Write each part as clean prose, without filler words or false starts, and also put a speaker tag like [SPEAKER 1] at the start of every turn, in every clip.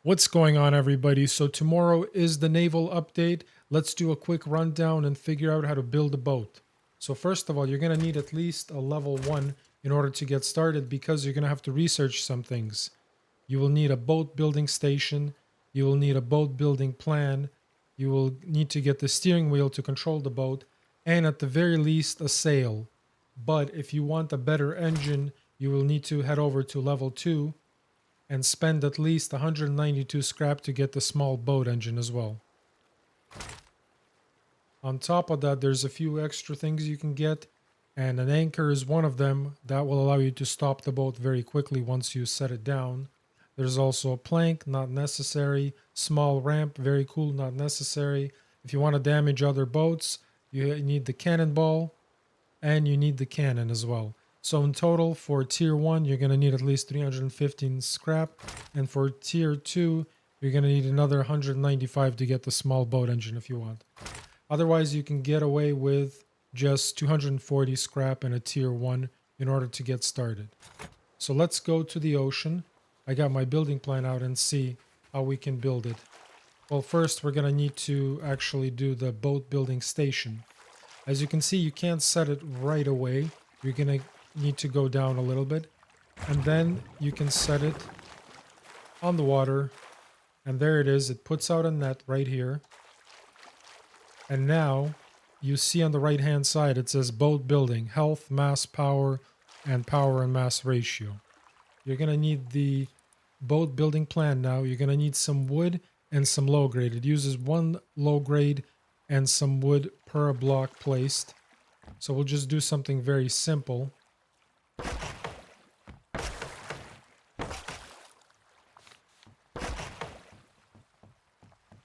[SPEAKER 1] What's going on, everybody? So tomorrow is the naval update. Let's do a quick rundown and figure out how to build a boat. So first of all, you're going to need at least a level 1 in order to get started because you're going to have to research some things. You will need a boat building station. You will need a boat building plan. You will need to get the steering wheel to control the boat, and at the very least, a sail. But if you want a better engine, you will need to head over to level 2 and spend at least 192 scrap to get the small boat engine as well. On top of that, there's a few extra things you can get, and an anchor is one of them that will allow you to stop the boat very quickly once you set it down. There's also a plank, not necessary. Small ramp, very cool, not necessary. If you want to damage other boats, you need the cannonball, and you need the cannon as well. So in total, for tier 1, you're going to need at least 315 scrap, and for tier 2, you're going to need another 195 to get the small boat engine if you want. Otherwise, you can get away with just 240 scrap in a tier 1 in order to get started. So let's go to the ocean. I got my building plan out and see how we can build it. Well, first we're going to need to actually do the boat building station. As you can see, you can't set it right away. You're going to need to go down a little bit, and then you can set it on the water, and there it is. It puts out a net right here. And now you see on the right hand side it says boat building, health, mass, power, and power and mass ratio. You're going to need the boat building plan now. You're going to need some wood and some low grade. It uses one low grade and some wood per block placed. So we'll just do something very simple.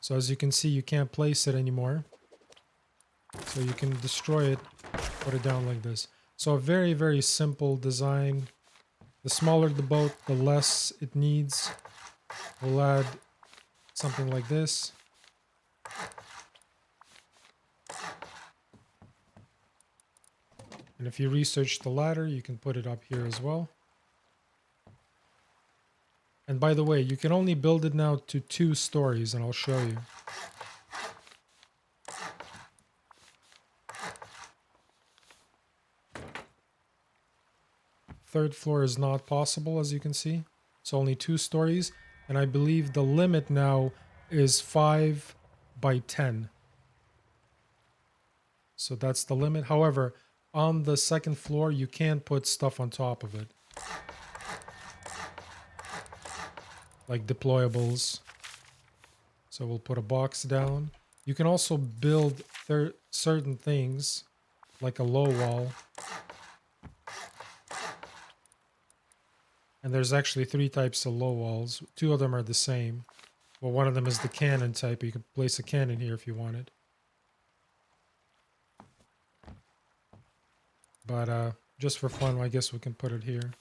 [SPEAKER 1] So as you can see, you can't place it anymore. So you can destroy it, put it down like this. So a very, very simple design. The smaller the boat, the less it needs. We'll add something like this. And if you research the ladder, you can put it up here as well. And by the way, you can only build it now to 2 stories, and I'll show you. Third floor is not possible, as you can see. It's only 2 stories, and I believe the limit now is 5 by 10. So that's the limit. However, on the second floor, you can put stuff on top of it, like deployables. So we'll put a box down. You can also build certain things, like a low wall. And there's actually 3 types of low walls. 2 of them are the same. Well, one of them is the cannon type. You can place a cannon here if you wanted. But just for fun, I guess we can put it here.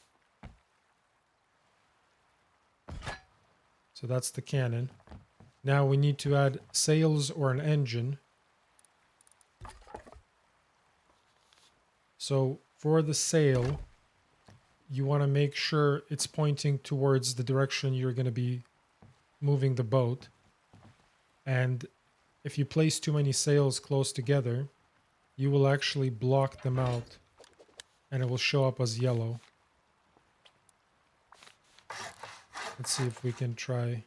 [SPEAKER 1] So that's the cannon. Now we need to add sails or an engine. So for the sail, you want to make sure it's pointing towards the direction you're going to be moving the boat. And if you place too many sails close together, you will actually block them out and it will show up as yellow. Let's see if we can try.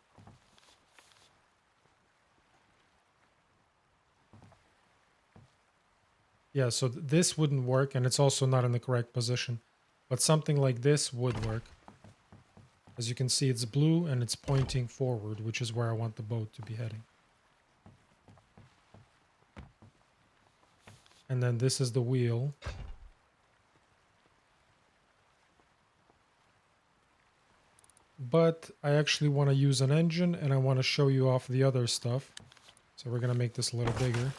[SPEAKER 1] Yeah, so this wouldn't work, and it's also not in the correct position. But something like this would work. As you can see, it's blue and it's pointing forward, which is where I want the boat to be heading. And then this is the wheel. But I actually want to use an engine, and I want to show you off the other stuff. So we're going to make this a little bigger.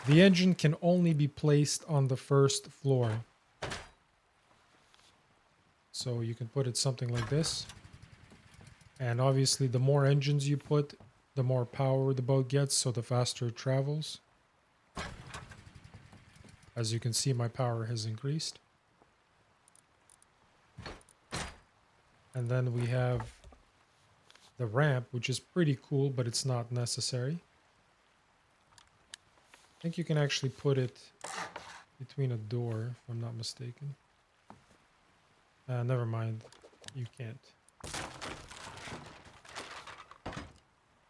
[SPEAKER 1] The engine can only be placed on the first floor. So you can put it something like this. And obviously the more engines you put, the more power the boat gets, so the faster it travels. As you can see, my power has increased. And then we have the ramp, which is pretty cool, but it's not necessary. I think you can actually put it between a door, if I'm not mistaken. Never mind. You can't.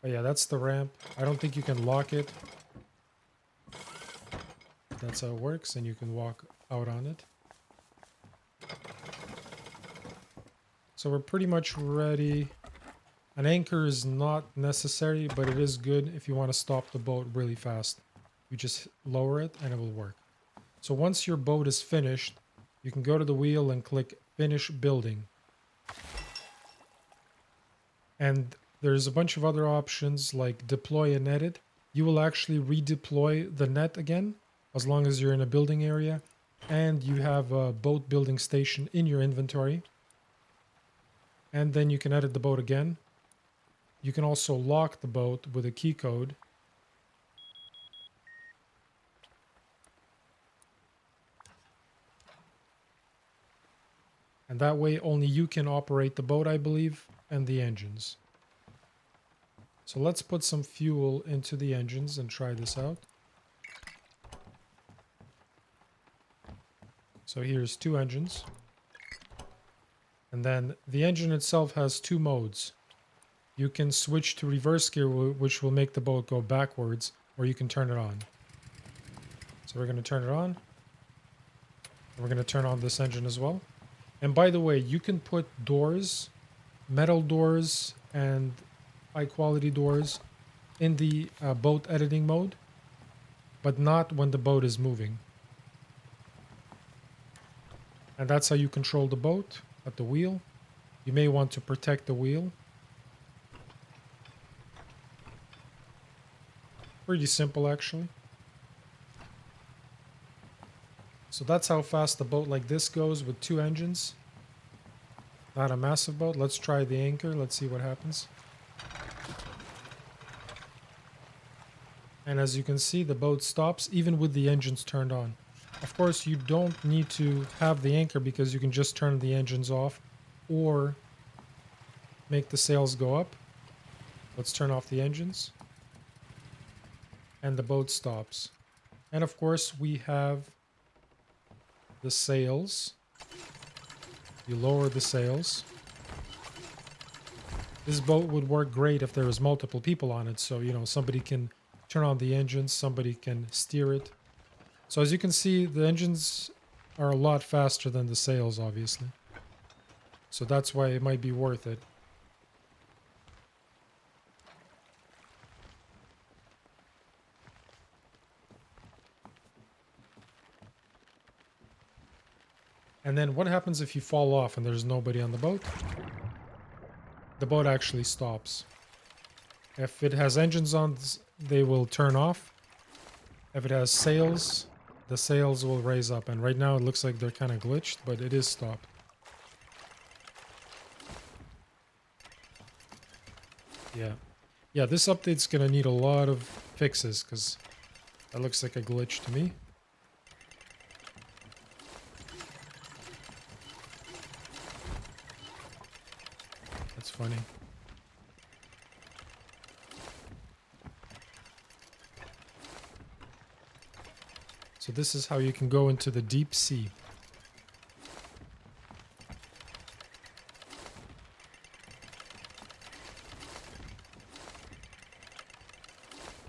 [SPEAKER 1] But yeah, that's the ramp. I don't think you can lock it. That's how it works, and you can walk out on it. So we're pretty much ready. An anchor is not necessary, but it is good if you want to stop the boat really fast. You just lower it and it will work. So once your boat is finished, you can go to the wheel and click Finish Building. And there's a bunch of other options like Deploy and Edit. You will actually redeploy the net again, as long as you're in a building area, and you have a boat building station in your inventory. And then you can edit the boat again. You can also lock the boat with a key code. And that way only you can operate the boat, I believe, and the engines. So let's put some fuel into the engines and try this out. So here's 2 engines. And then the engine itself has 2 modes. You can switch to reverse gear, which will make the boat go backwards, or you can turn it on. So we're going to turn it on. We're going to turn on this engine as well. And by the way, you can put doors, metal doors, and high quality doors in the boat editing mode, but not when the boat is moving. And that's how you control the boat at the wheel. You may want to protect the wheel. Pretty simple, actually. So that's how fast a boat like this goes with 2 engines. Not a massive boat. Let's try the anchor. Let's see what happens. And as you can see, the boat stops even with the engines turned on. Of course, you don't need to have the anchor because you can just turn the engines off or make the sails go up. Let's turn off the engines. And the boat stops. And of course, we have the sails. You lower the sails. This boat would work great if there was multiple people on it. So, you know, somebody can turn on the engines, somebody can steer it. So as you can see, the engines are a lot faster than the sails, obviously. So that's why it might be worth it. And then what happens if you fall off and there's nobody on the boat? The boat actually stops. If it has engines on, they will turn off. If it has sails, the sails will raise up. And right now it looks like they're kind of glitched, but it is stopped. Yeah. Yeah, this update's going to need a lot of fixes because that looks like a glitch to me. That's funny. So this is how you can go into the deep sea.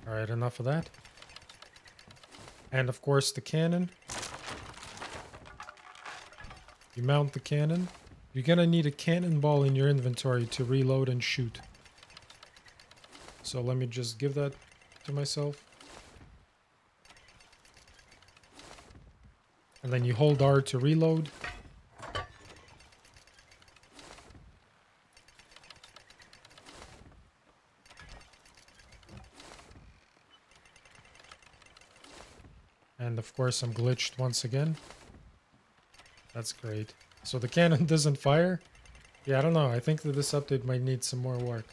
[SPEAKER 1] All right, enough of that. And of course the cannon. You mount the cannon. You're gonna need a cannonball in your inventory to reload and shoot. So let me just give that to myself. And then you hold R to reload. And of course I'm glitched once again. That's great. So the cannon doesn't fire? Yeah, I don't know. I think that this update might need some more work.